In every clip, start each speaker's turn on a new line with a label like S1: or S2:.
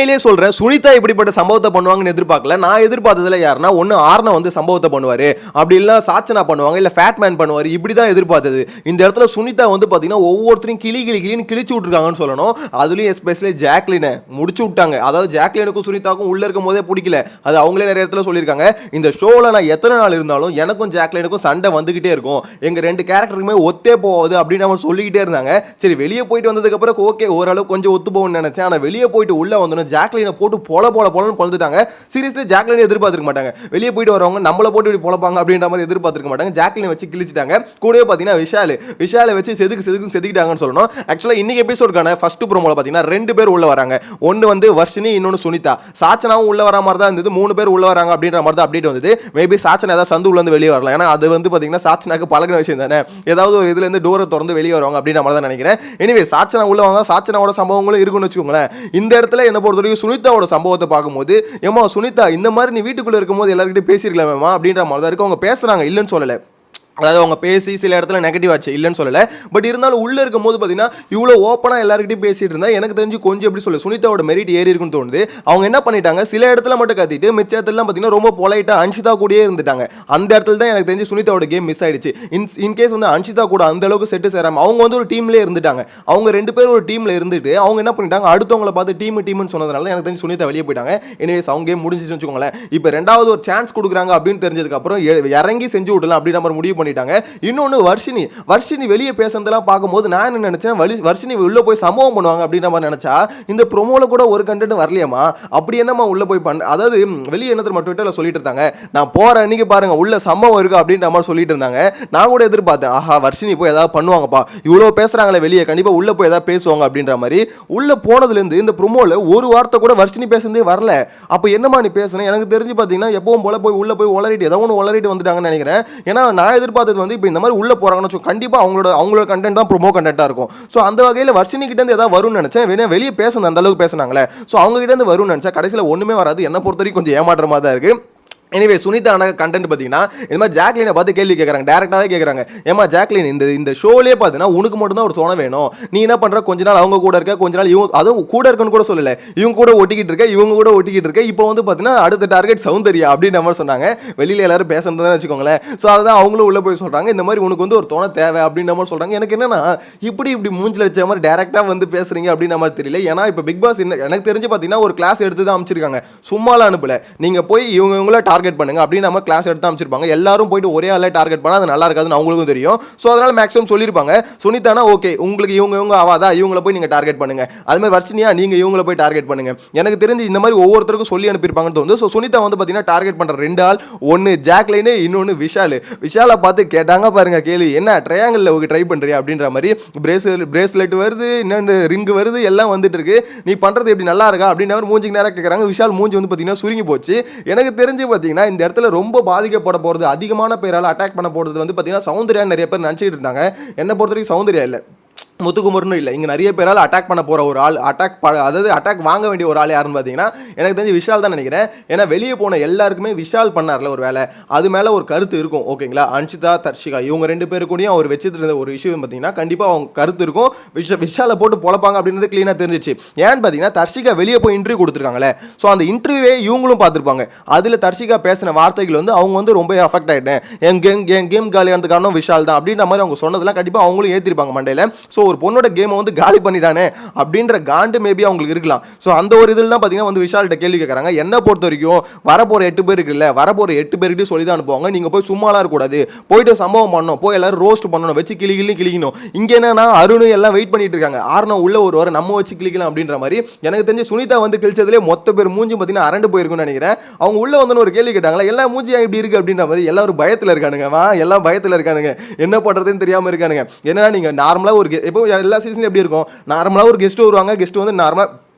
S1: சொல்றேன், சுனிதா இப்படிப்பட்ட சம்பவத்தை பண்ணுவாங்கன்னு எதிர்பார்க்கல. நான் எதிர்பார்த்ததுல யாருன்னா ஒன்னு ஆர்னா வந்து சம்பவத்தை பண்ணுவாரு, அப்படி இல்ல சாச்சனா பண்ணுவாங்க, இல்ல ஃபேட்மேன் பண்ணுவாரு, இப்படிதான் எதிர்பார்த்தது. இந்த இடத்துல சுனிதா வந்து பாத்தீங்கன்னா ஒவ்வொருத்தரையும் கிளின்னு கிழிச்சு விட்டுருக்காங்கன்னு சொல்லணும். அதுலயும் எஸ்பெஷலி ஜாக்லினை முடிச்சு விட்டாங்க. அதாவது ஜாக்லினுக்கும் சுனிதாக்கும் உள்ள இருக்கும் போதே பிடிக்கல, அது அவங்களே நிறைய இடத்துல சொல்லியிருக்காங்க. இந்த ஷோல நான் எத்தனை நாள் இருந்தாலும் எனக்கும் ஜாக்லினுக்கும் சண்டை வந்துகிட்டே இருக்கும், எங்க ரெண்டு கேரக்டருக்குமே ஒத்தே போகுது அப்படின்னு நம்ம சொல்லிக்கிட்டே இருந்தாங்க. சரி, வெளியே போயிட்டு வந்ததுக்கு அப்புறம் ஓகே ஓரளவு கொஞ்சம் ஒத்து போகும்னு நினைச்சேன். ஆனா வெளியே போயிட்டு உள்ள வந்தோம் ஜாக்லினை போட்டு பொலன்னு பொழுதுட்டாங்க. சீரியஸ்லி ஜாக்லினை எதிர்பார்த்திருக்க மாட்டாங்க. வெளியே போயிட்டு வரவங்க நம்மள போட்டு இப்படி பொழப்பாங்க அப்படின்ற மாதிரி எதிர்பார்த்திருக்க மாட்டாங்க. ஜாக்லினை வச்சு கிழிச்சிட்டாங்க. கூடவே பாத்தீங்கன்னா விஷாலை வச்சு செதுக்கிட்டாங்கன்னு சொல்லணும். ஆக்சுவலா இன்னைக்கு எபிசோடுக்கான ஃபர்ஸ்ட் ப்ரோமோல பாத்தீங்கன்னா ரெண்டு பேர் உள்ள வராங்க. ஒன்னு வந்து வர்ஷினி, இன்னொன்னு சுனிதா. சாச்சனாவும் உள்ள வர மாதிரி தான் இருந்தது. மூணு பேர் உள்ள வராங்க அப்படின்ற மாதிரி தான் அப்டேட் வந்தது. மேபி சாச்சனா ஏதாவது சந்து உள்ள இருந்து வெளியே வரலாம். ஏன்னா அது வந்து பாத்தீங்கன்னா சாச்சனாக்கு பழகின விஷயம் தானே, ஏதாவது ஒரு இதுல இருந்து டோரை திறந்து வெளியே வருவாங்க அப்படின்ற மாதிரி தான் நினைக்கிறேன். எனிவே சாச்சனா உள்ள வாங்க, சாச்சனாவோட சம்பவங்களும் இருக்குன்னு வச்சுக்கோங்களேன். இந்த இடத்துல என்ன பொறுத்தவரைக்கும் சுனிதாவோட சம்பவத்தை பார்க்கும்போது, ஏமா சுனிதா இந்த மாதிரி நீ வீட்டுக்குள்ள இருக்கும்போது எல்லார்கிட்ட பேசிருக்கலாமேமா அப்படின்ற மாதிரி தான் இருக்கு. அவங்க பேசுறாங்க, இல்லைன்னு சொல்லலை. அதாவது அவங்க பேசி சில இடத்துல நெகட்டிவ் ஆச்சு, இல்லைன்னு சொல்லலை. பட் இருந்தாலும் உள்ளே இருக்கும் போது பார்த்தீங்கன்னா இவ்வளோ ஓப்பனாக எல்லாருக்கிட்டையும் பேசிட்டு இருந்தால் எனக்கு தெரிஞ்சு கொஞ்சம் எப்படி சொல்ல சுனிதாவோட மெரிட் ஏறி இருக்குன்னு தோணுது. அவங்க என்ன பண்ணிட்டாங்க, சில இடத்துல மட்டும் கத்திட்டு மிச்ச இடத்துலாம் பார்த்தீங்கன்னா ரொம்ப பொலைட்டாக அன்ஷிதா கூடயே இருந்துட்டாங்க. அந்த இடத்துல தான் எனக்கு தெரிஞ்சு சுனிதாவோட கேம் மிஸ் ஆயிடுச்சு. இன்கேஸ் வந்து அன்ஷிதா கூட அந்த அளவுக்கு செட்டு சேராம அவங்க வந்து ஒரு டீம்லேயே இருந்துட்டாங்க. அவங்க ரெண்டு பேரும் ஒரு டீமில் இருந்துட்டு அவங்க என்ன பண்ணிட்டாங்க, அடுத்தவங்களை பார்த்து டீம்னு சொன்னதுனால எனக்கு தெரிஞ்சு சுனிதா வெளியே போயிட்டாங்க. எனிவேஸ் அவங்க கேம் முடிஞ்சிச்சுன்னு வச்சுக்கோங்களேன். இப்போ ரெண்டாவது ஒரு சான்ஸ் கொடுக்குறாங்க அப்படின்னு தெரிஞ்சதுக்கு அப்புறம் இறங்கி செஞ்சு விடலாம் அப்படின்னு நம்ம முடிவு பண்ணிட்டாங்க. இன்னொன்னு வர்ஷினி வெளியே பேசுறதெல்லாம் பார்க்கும்போது நான் என்ன நினைச்சேன், வர்ஷினி உள்ள போய் சம்பவம் பண்ணுவாங்க அப்படின்ற மாதிரி நினைச்சா இந்த ப்ரோமோல கூட ஒரு கண்டென்ட் வரலையாமா. அப்படி என்னமா உள்ள போய் அதாவது வெளியே என்னத்தை மட்டும் ட்விட்டர்ல சொல்லிட்டு இருந்தாங்க, நான் போற அன்னைக்கு பாருங்க உள்ள சம்பவம் இருக்கு அப்படின்ற மாதிரி சொல்லிட்டு இருந்தாங்க. நான் கூட எதிர்பார்த்தேன், ஆஹா வர்ஷினி போய் ஏதாவது பண்ணுவாங்கப்பா, இவ்வளவு பேசுறாங்களே வெளியே, கண்டிப்பா உள்ள போய் ஏதாவது பேசுவாங்க அப்படின்ற மாதிரி. உள்ள போனதுல இருந்து இந்த ப்ரோமோல ஒரு வார்த்தை கூட வர்ஷினி பேசுறதே வரல. அப்ப என்னமா நீ பேசுன, எனக்கு தெரிஞ்சு பாத்தீங்கன்னா எப்பவும் போல போய் உள்ள போய் உளறிட்டு ஏதோ ஒன்று உளறிட்டு வந்துட்டாங்கன்னு நினைக்கிறேன். ஏன்னா நான் எதிர்பார்த்தது வந்து இப்போ இந்த மாதிரி உள்ள போறாங்கன்னு கண்டிப்பா அவங்களோட கண்டென்ட் தான் ப்ரோமோ கண்டென்ட்டா இருக்கும். ஸோ அந்த வகையில் வர்ஷினி கிட்ட இருந்து ஏதாவது வரும்னு நினைச்சேன். வெளியே பேசணும் அந்த அளவுக்கு பேசினாங்களே, ஸோ அவங்க கிட்ட இருந்து வரும்னு நினைச்சா கடைசியில் ஒண்ணுமே வராது. என்ன பொறுத்த வரைக்கும் கொஞ்சம் ஏமாற்றமா தான் இருக்கு. எனிவே சுனிதா கண்டென்ட் பார்த்தீங்கன்னா இந்த மாதிரி ஜாக்லினை பார்த்து கேள்வி கேட்குறாங்க, டேரக்டாகவே கேட்குறாங்க, ஏமா ஜாக்லின் இந்த ஷோலேயே பார்த்தீங்கன்னா உனக்கு மட்டும்தான் ஒரு துணை வேணும், நீ என்ன பண்ணுற, கொஞ்ச நாள் அவங்க கூட இருக்க, கொஞ்ச நாள் இவங்க அதுவும் கூட இருக்குன்னு கூட சொல்லலை, இவங்க கூட ஒட்டிக்கிட்டு இருக்க, இவங்க கூட ஒட்டிக்கிட்டு இருக்க, இப்போ வந்து பார்த்தீங்கன்னா அடுத்த டார்கெட் சௌந்தர்யா அப்படின்னு மாதிரி சொன்னாங்க. வெளியில் எல்லாரும் பேசுறதுன்னு வச்சுக்கோங்களேன். ஸோ அதுதான் அவங்களும் உள்ள போய் சொல்கிறாங்க, இந்த மாதிரி உனக்கு வந்து ஒரு துணை தேவை அப்படின்ற மாதிரி சொல்கிறாங்க. எனக்கு என்னன்னா இப்படி மூஞ்சில் வச்ச மாதிரி டேரக்டாக வந்து பேசுறீங்க அப்படின்ற மாதிரி தெரியல. ஏன்னா இப்போ பிக் பாஸ் எனக்கு தெரிஞ்சு பார்த்தீங்கன்னா ஒரு கிளாஸ் எடுத்து தான் அமைச்சிருக்காங்க, சும்மாலாம் அனுப்பல. நீங்கள் போய் இவங்கள டார்கெட் பண்ணுங்க அப்படின்னு கிளாஸ் எடுத்து அமைச்சிருப்பாங்க. எல்லாரும் போயிட்டு ஒரே ஆளே டார்கெட் பண்ணா அது நல்லா இருக்காதுன்னு அவங்களுக்கும் தெரியும். சோ அதனால மேக்ஸிமம் சொல்லிருப்பாங்க, சுனிதானா ஓகே உங்களுக்கு இவங்க ஆவாதா, இவங்கள போய் நீங்க டார்கெட் பண்ணுங்க, அது மாதிரி வர்ஷினியா நீங்க இவங்கள போய் டார்கெட் பண்ணுங்க. எனக்கு தெரிஞ்சு இந்த மாதிரி ஒவ்வொருத்தருக்கும் சொல்லி அனுப்பியிருப்பாங்கன்னு தோணுது. ஸோ சுனிதா வந்து பார்த்தீங்கன்னா டார்கெட் பண்ற ரெண்டு ஆள், ஒன்னு ஜாக்லின், இன்னொன்னு விஷாலை பார்த்து கேட்டாங்க பாருங்க கேள்வி, என்ன ட்ரையாங்கிள் ட்ரை பண்றியா அப்படின்ற மாதிரி. பிரேஸ்லெட் வருது, இன்னொன்று ரிங் வருது, எல்லாம் வந்துட்டு இருக்கு, நீ பண்றது எப்படி நல்லா இருக்கா அப்படின்னு மூஞ்சிக்கு நேரம் கேட்கறாங்க. விஷால் மூஞ்சி வந்து பார்த்தீங்கன்னா சுருங்கி போச்சு. எனக்கு தெரிஞ்சு பார்த்தீங்கன்னா இந்த இடத்துல ரொம்ப பாதிக்கப்பட போறது, அதிகமான பேரால அட்டாக் பண்ண போறது வந்து பார்த்தீங்கன்னா சௌந்தர்யா நிறைய பேர் நினச்சிட்டு இருந்தாங்க. என்ன பொறுத்த வரைக்கும் சௌந்தர்யா இல்லை, முத்துக்குமரனும் இல்லை, இங்கே நிறைய பேரால் அட்டாக் பண்ண போகிற ஒரு ஆள், அட்டாக் வாங்க வேண்டிய ஒரு ஆள் யாருன்னு பார்த்தீங்கன்னா எனக்கு தெரிஞ்சு விஷால் தான் நினைக்கிறேன். ஏன்னா வெளியே போன எல்லாருக்குமே விஷால் பண்ணார்ல ஒரு வேலை, அது மேலே ஒரு கருத்து இருக்கும் ஓகேங்களா. அன்ஷிதா, தர்ஷிகா இவங்க ரெண்டு பேருக்கூடையும் அவர் வச்சுட்டு இருந்த ஒரு விஷயம் பார்த்தீங்கன்னா கண்டிப்பாக அவங்க கருத்து இருக்கும். விஷாலை போட்டு பொழப்பாங்க அப்படின்றது கிளீனாக தெரிஞ்சிச்சு. ஏன்னு பார்த்தீங்கன்னா தர்ஷிகா வெளியே போய் இன்டர்வியூ கொடுத்துருக்காங்களே, ஸோ அந்த இன்டர்வியூவே இவங்களும் பார்த்துருப்பாங்க. அதில் தர்ஷிகா பேசின வார்த்தைகள் வந்து அவங்க வந்து ரொம்ப அஃபெக்ட் ஆகிட்டேன், என் கேம் காலியானது காரணம் விஷால் தான் அப்படின்ற மாதிரி அவங்க சொன்னதெல்லாம் கண்டிப்பாக அவங்களும் ஏற்றிருப்பாங்க மண்டையில். ஸோ ஒரு பொண்ணோட கேமை வந்து காலி பண்ணிட்டானே அப்படின்ற காண்டு மேபி அவங்களுக்கு இருக்கலாம். ஸோ அந்த ஒரு இதில் தான் பார்த்தீங்கன்னா வந்து விஷால்கிட்ட கேள்வி கேட்குறாங்க. என்ன பொறுத்த வரைக்கும் வரப்போகிற 8 பேர் இருக்குல்ல, வரப்போகிற 8 பேர்கிட்ட சொல்லி தான் அனுப்புவாங்க, நீங்கள் போய் சும்மாலாம் இருக்கக்கூடாது, போயிட்டு சம்பவம் பண்ணணும், போய் எல்லாரும் ரோஸ்ட் பண்ணணும், வச்சு கிளிக்கணும். இங்கே என்னன்னா அருண் எல்லாம் வெயிட் பண்ணிட்டு இருக்காங்க, ஆர்னோ உள்ள ஒரு வாரம் நம்ம வச்சு கிளிக்கலாம் அப்படின்ற மாதிரி. எனக்கு தெரிஞ்சு சுனிதா வந்து கிழிச்சதுலேயே மொத்த பேர் மூஞ்சி பார்த்தீங்கன்னா அரண்டு போயிருக்குன்னு நினைக்கிறேன். அவங்க உள்ள வந்து ஒரு கேள்வி கேட்டாங்களா, எல்லா மூஞ்சியா இப்படி இருக்கு அப்படின்ற மாதிரி. எல்லாரும் பயத்தில் இருக்கானுங்க, எல்லாம் பயத்தில் இருக்கானுங்க, என்ன பண்ணுறதுன்னு தெரியாமல் இருக்கானுங்க. என்னன்னா நீங்கள் நார்மலாக ஒரு இப்போ எல்லா சீசன்ல எப்படி இருக்கும், நார்மலா ஒரு கெஸ்ட் வருவாங்க, கெஸ்ட் வந்து நார்மலா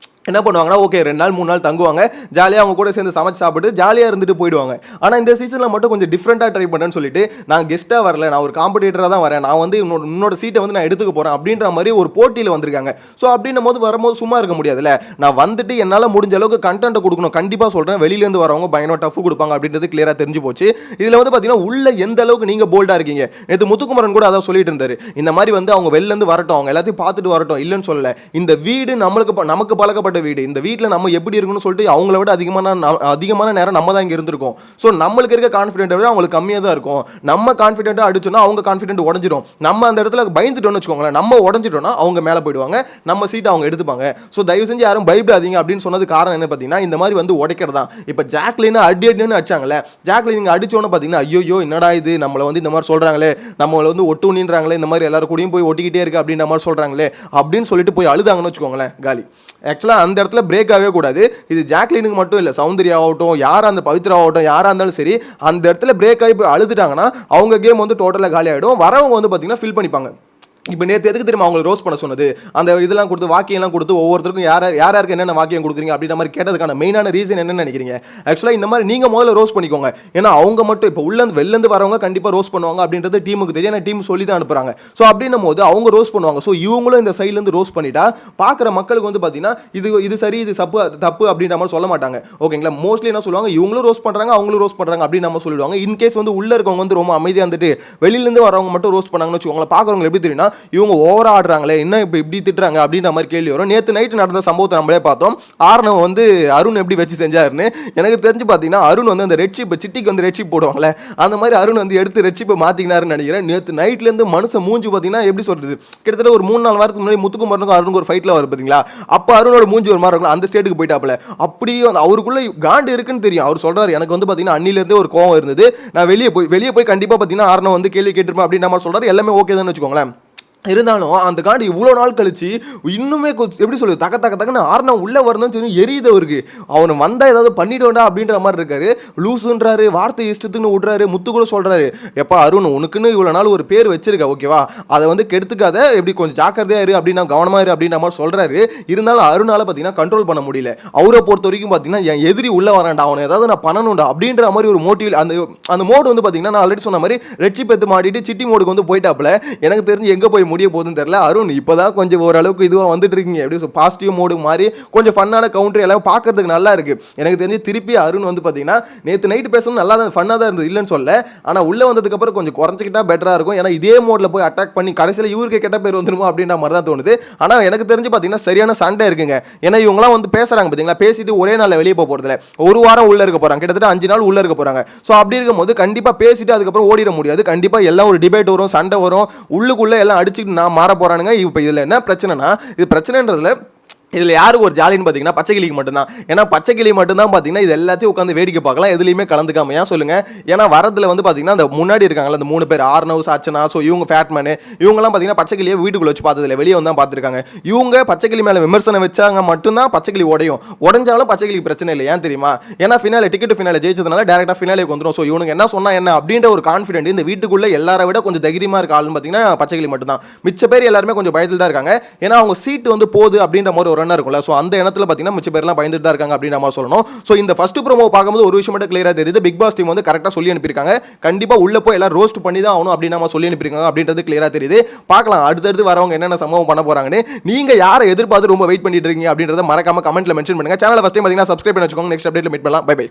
S1: என்ன பண்ணுவாங்கன்னா ஓகே 2 நாள் 3 நாள் தங்குவாங்க, ஜாலியாக அவங்க கூட சேர்ந்து சமைச்சு சாப்பிட்டு ஜாலியாக இருந்துட்டு போயிடுவாங்க. ஆனால் இந்த சீசனில் மட்டும் கொஞ்சம் டிஃப்ரெண்ட்டாக ட்ரை பண்ணுறேன்னு சொல்லிட்டு நான் கெஸ்ட்டாக வரல, நான் ஒரு காம்படிட்டராக தான் வரேன், நான் வந்து இன்னொரு சீட்டை வந்து நான் எடுத்துக்க போகிறேன் அப்படின்ற மாதிரி ஒரு போட்டியில் வந்திருக்காங்க. ஸோ அப்படின்னும் போது வரும்போது சும்மா இருக்க முடியாதுல்ல, நான் வந்துட்டு என்னால் முடிஞ்ச அளவுக்கு கண்டென்ட் கொடுக்கணும். கண்டிப்பாக சொல்கிறேன், வெளியிலேருந்து வரவங்க பயங்கர டஃப் கொடுப்பாங்க அப்படின்றது கிளியராக தெரிஞ்சு போச்சு. இதில் வந்து பார்த்தீங்கன்னா உள்ள எந்த அளவுக்கு நீங்கள் போல்டாக இருக்கீங்க. நேற்று முத்துக்குமரன் கூட அதான் சொல்லிட்டு இருந்தாரு, இந்த மாதிரி வந்து அவங்க வெளிலேருந்து வரட்டும், அவங்க எல்லாத்தையும் பார்த்துட்டு வரட்டும், இல்லைன்னு சொல்லலை, இந்த வீடு நமக்கு பழக்கப்பட்ட படைக்கப்பட்ட வீடு. இந்த வீட்டில் நம்ம எப்படி இருக்குன்னு சொல்லிட்டு அவங்கள விட அதிகமான நேரம் நம்ம தான் இங்கே இருந்திருக்கோம். ஸோ நம்மளுக்கு இருக்க கான்ஃபிடென்ட்டை விட அவங்களுக்கு கம்மியாக தான் இருக்கும். நம்ம கான்ஃபிடென்ட்டாக அடிச்சோன்னா அவங்க கான்ஃபிடென்ட் உடஞ்சிடும். நம்ம அந்த இடத்துல பயந்துட்டோம்னு வச்சுக்கோங்களேன், நம்ம உடஞ்சிட்டோம்னா அவங்க மேலே போயிடுவாங்க, நம்ம சீட்டை அவங்க எடுத்துப்பாங்க. ஸோ தயவு செஞ்சு யாரும் பயப்படாதீங்க அப்படின்னு சொன்னது காரணம் என்ன பார்த்தீங்கன்னா, இந்த மாதிரி வந்து உடைக்கிறது தான். இப்போ ஜாக்லின் அடின்னு அடிச்சாங்களே, ஜாக்லின் நீங்கள் அடிச்சோன்னு பார்த்தீங்கன்னா ஐயோ என்னடா இது நம்மளை வந்து இந்த மாதிரி சொல்கிறாங்களே, நம்மளை வந்து ஒட்டுன்றாங்களே, இந்த மாதிரி எல்லாரும் கூடயும் போய் ஒட்டிக்கிட்டே இருக்கு அப்படின்ற மாதிரி சொல்கிறாங்களே அப்படின்னு சொல்லிட்டு போய் அழுதாங்கன்னு வச்சுக்கோங்களேன், காலி. ஆக்சுவலாக அந்த இடத்துல பிரேக் ஆகவே கூடாது. இது ஜாக்லினுக்கு மட்டும் இல்லை, சௌந்தர்யா ஆகட்டும், யாராக அந்த பவித்ரா ஆகட்டும், யாராக இருந்தாலும் சரி, அந்த இடத்துல பிரேக் ஆகி போய் அழுதுட்டாங்கன்னா அவங்க கேம் வந்து டோட்டலாக காலி ஆகிடும். வரவங்க வந்து பார்த்தீங்கன்னா ஃபில் பண்ணிப்பாங்க. இப்போ நேற்று எதுக்கு தெரியுமா அவங்களை ரோஸ் பண்ண சொன்னது? அந்த இதெல்லாம் கொடுத்து வாக்கியெல்லாம் கொடுத்து ஒவ்வொருத்தருக்கும் யாருக்கு என்னென்ன வாக்கியம் கொடுக்குறீங்க அப்படின்ற மாதிரி கேட்டதுக்கான மெயினான ரீசன் என்னன்னு நினைக்கிறீங்க? ஆக்சுவலாக இந்த மாதிரி நீங்கள் முதல்ல ரோஸ் பண்ணிக்கோங்க. ஏன்னா அவங்க மட்டும் இப்போ வெளிலேருந்து வரவங்க கண்டிப்பாக ரோஸ் பண்ணுவாங்க அப்படின்றது டீமுக்கு தெரியும். ஏன்னா டீம் சொல்லி தான் அனுப்புகிறாங்க. ஸோ அப்படின்னும் போது அவங்க ரோஸ் பண்ணுவாங்க. ஸோ இவங்களும் இந்த சைட்லேருந்து ரோஸ் பண்ணிட்டா பார்க்குற மக்களுக்கு வந்து பார்த்தீங்கன்னா இது சரி இது தப்பு அப்படின்ற மாதிரி சொல்ல மாட்டாங்க. ஓகேங்களா? மோஸ்ட்லி என்ன சொல்லுவாங்க, இவங்களும் ரோஸ் பண்ணுறாங்க அவங்களும் ரோஸ் பண்ணுறாங்க அப்படின்னு நம்ம சொல்லிடுவாங்க. இன்கேஸ் வந்து உள்ளே இருக்கவங்க வந்து ரொம்ப அமைதியாக இருந்துட்டு வெளியிலேருந்து வரவங்க மட்டும் ரோஸ் பண்ணாங்கன்னு வச்சுக்கோங்களேன், பார்க்குறவங்க எப்படி தெரியும்னா இவங்க ஓவரா ஆடுறாங்களே, என்ன இப்போ இப்படி திட்டுறாங்க அப்படின்ற மாதிரி கேள்வி வரும். நேற்று நைட்டு நடந்த சம்பவத்தை நம்மளே பார்த்தோம். ஆர்னவ் வந்து அருண் எப்படி வச்சு செஞ்சாருன்னு எனக்கு தெரிஞ்சு பார்த்தீங்கன்னா, அருண் வந்து அந்த ரெட்ஷிப் சிட்டிக்கு வந்து ரெட்ஷிப் போடுவாங்களே, அந்த மாதிரி அருண் வந்து எடுத்து ரெட்ஷிப்பை மாற்றிக்கினாருன்னு நினைக்கிறேன். நேற்று நைட்லேருந்து மனுஷன் மூஞ்சி பார்த்தீங்கன்னா எப்படி சொல்றது, கிட்டத்தட்ட ஒரு 3-4 வாரத்துக்கு முன்னாடி முத்துக்குமரனுக்கும் அருணுக்கு ஒரு ஃபைட்டில் வரும் பார்த்தீங்களா, அப்போ அருணோட மூஞ்சி ஒரு மாதிரி இருக்கும். அந்த ஸ்டேட்டுக்கு போயிட்டாப்புல. அப்படியே அவருக்குள்ள காண்டு இருக்குன்னு தெரியும். அவர் சொல்றாரு, எனக்கு வந்து பார்த்தீங்கன்னா அன்னிலேருந்தே ஒரு கோவம் இருந்தது, நான் வெளியே போய் கண்டிப்பாக பார்த்தீங்கன்னா ஆர்னவ் வந்து கேள்வி கேட்டிருப்பேன் அப்படின்ற மாதிரி சொல்றாரு. எல்லாமே ஓகே தான் வச்சுக்கோங்களேன். இருந்தாலும் அந்த காண்டு இவ்வளோ நாள் கழிச்சு இன்னுமே எப்படி சொல்லுது, தக்கன்னு ஆர்னவ் உள்ளே வரணும்னு சொல்லி எரியுது அவருக்கு. அவனை வந்தால் ஏதாவது பண்ணிட்டோண்டா அப்படின்ற மாதிரி இருக்காரு. லூசுன்றாரு, வார்த்தை இஷ்டத்துன்னு விட்றாரு. முத்து கூட சொல்கிறாரு, எப்பா அருண் உனக்குன்னு இவ்வளோ நாள் ஒரு பேர் வச்சிருக்க, ஓகேவா, அதை வந்து கெடுத்துக்காத, எப்படி கொஞ்சம் ஜாக்கிரதையாக இரு அப்படின்னா கவனமாக இரு அப்படின்ற மாதிரி சொல்கிறாரு. இருந்தாலும் அருணால் பார்த்தீங்கன்னா கண்ட்ரோல் பண்ண முடியல. அவரை பொறுத்த வரைக்கும் பார்த்தீங்கன்னா என் எதிரி உள்ளே வரான்டா, அவனை ஏதாவது நான் பண்ணணும்டா அப்படின்ற மாதிரி ஒரு மோட்டிவ். அந்த மோடு வந்து பார்த்தீங்கன்னா நான் ஆல்ரெடி சொன்ன மாதிரி ரெட்சி பெத்து மாட்டிட்டு சிட்டி மோடுக்கு வந்து போயிட்டாப்புல. எனக்கு தெரிஞ்சு எங்கே போய் முடிய போகுதுன்னு தெரியல. அருண் இப்போதான் கொஞ்சம் ஓரளவுக்கு இதுவாக வந்துட்டு இருக்கீங்க, எப்படி பாசிட்டிவ் மோடு மாதிரி கொஞ்சம் ஃபன்னான கவுண்டர் எல்லாம் பார்க்கறதுக்கு நல்லா இருக்கு. எனக்கு தெரிஞ்சு திருப்பி அருண் வந்து பார்த்தீங்கன்னா நேற்று நைட்டு பேசணும் நல்லா தான் ஃபன்னாக தான் இருந்தது, இல்லைன்னு சொல்ல. ஆனால் உள்ளே வந்ததுக்கு அப்புறம் கொஞ்சம் குறைச்சிக்கிட்டா பெட்டராக இருக்கும். ஏன்னா இதே மோடில் போய் அட்டாக் பண்ணி கடைசியில் இவருக்கு கெட்ட பேர் வந்துருமோ அப்படின்ற மாதிரி தான் தோணுது. ஆனால் எனக்கு தெரிஞ்சு பார்த்தீங்கன்னா சரியான சண்டை இருக்குங்க. ஏன்னா இவங்களாம் வந்து பேசுறாங்க பார்த்தீங்களா, பேசிட்டு ஒரே நாளில் வெளியே போக போகிறதில்ல, ஒரு வாரம் உள்ளே இருக்க போகிறாங்க, கிட்டத்தட்ட 5 நாள் உள்ளே இருக்க போகிறாங்க. ஸோ அப்படி இருக்கும் போது கண்டிப்பாக பேசிட்டு அதுக்கப்புறம் ஓடிட முடியாது. கண்டிப்பாக எல்லாம் ஒரு டிபேட் வரும், சண்டை வரும், உள்ளுக்குள்ளே எல்லாம் அடிச்சுட்டு நான் மாற போறானுங்க. இப்போ இதில் என்ன பிரச்சனைனா, இது பிரச்சனைன்றதுல இதில் யாருக்கு ஒரு ஜாலின்னு பார்த்தீங்கன்னா பச்சைக்கிளிக்கு மட்டும்தான். ஏன்னா பச்சைக்கிளி மட்டும்தான் பார்த்தீங்கன்னா இது எல்லாத்தையும் உட்காந்து வேடிக்கை பார்க்கலாம், எதுலையுமே கலந்துக்காம. ஏன் சொல்லுங்க? ஏன்னா வரதுல வந்து பார்த்தீங்கன்னா அந்த முன்னாடி இருக்காங்களா அந்த 3 பேர், ஆர்னவ், சாச்சனா, ஸோ இவங்க ஃபேட்மேனு, இவங்கெல்லாம் பார்த்தீங்கன்னா பச்சைக்கிளியை வீட்டுக்குள்ள வச்சு பார்த்ததில்ல, வெளியே வந்து தான் பார்த்துருக்காங்க. இவங்க பச்சைக்கிளி மேலே விமர்சனம் வச்சாங்க மட்டும்தான் பச்சைக்கிளி உடையும். உடஞ்சாலும் பச்சைக்கிளிக்கு பிரச்சனை இல்லை. ஏன் தெரியுமா? ஏன்னா ஃபினாலே டிக்கெட் ஃபினாலே ஜெயிச்சதுனால டேரெக்டாக ஃபினாலேக்கு வந்துடும். ஸோ இவனுக்கு என்ன சொன்னா என்ன அப்படின்ற ஒரு கான்ஃபிடென்ட் இந்த வீட்டுக்குள்ள எல்லாரை விட கொஞ்சம் தைரியமா இருக்க ஆளுன்னு பார்த்தீங்கன்னா பச்சைக்கிளி மட்டும்தான். மிச்ச பேர் எல்லாருமே கொஞ்சம் பயத்தில் தான் இருக்காங்க. ஏன்னா அவங்க சீட்டு வந்து போகுது அப்படின்ற மாதிரி ஒரு எண்ணம் இருக்கும்ல. ஸோ அந்த இடத்துல பார்த்தீங்கன்னா மிச்ச பேர்லாம் பயந்துட்டு தான் இருக்காங்க அப்படின்னு நம்ம சொல்லணும். ஸோ இந்த ஃபர்ஸ்ட் ப்ரோமோ பார்க்கும்போது ஒரு விஷயம் மட்டும் கிளியராக தெரியுது, பிக் பாஸ் டீம் வந்து கரெக்டாக சொல்லி அனுப்பியிருக்காங்க, கண்டிப்பாக உள்ள போய் எல்லாம் ரோஸ்ட் பண்ணி தான் ஆகணும் அப்படின்னு நம்ம சொல்லி அனுப்பியிருக்காங்க அப்படின்றது கிளியராக தெரியுது. பார்க்கலாம் அடுத்தடுத்து வரவங்க என்னென்ன சம்பவம் பண்ண போறாங்கன்னு. நீங்க யாரை எதிர்பார்த்து ரொம்ப வெயிட் பண்ணிட்டு இருக்கீங்க அப்படின்றத மறக்காம கமெண்ட்ல மென்ஷன் பண்ணுங்க. சேனலை ஃபர்ஸ்ட் டைம் பார்த்தீங்கன்னா சப்ஸ்கிரைப் பண்ணி வச்சுக்கோங்க. நெக்ஸ்ட் அப்டேட்ல மீட் பண்ணலாம். Bye by.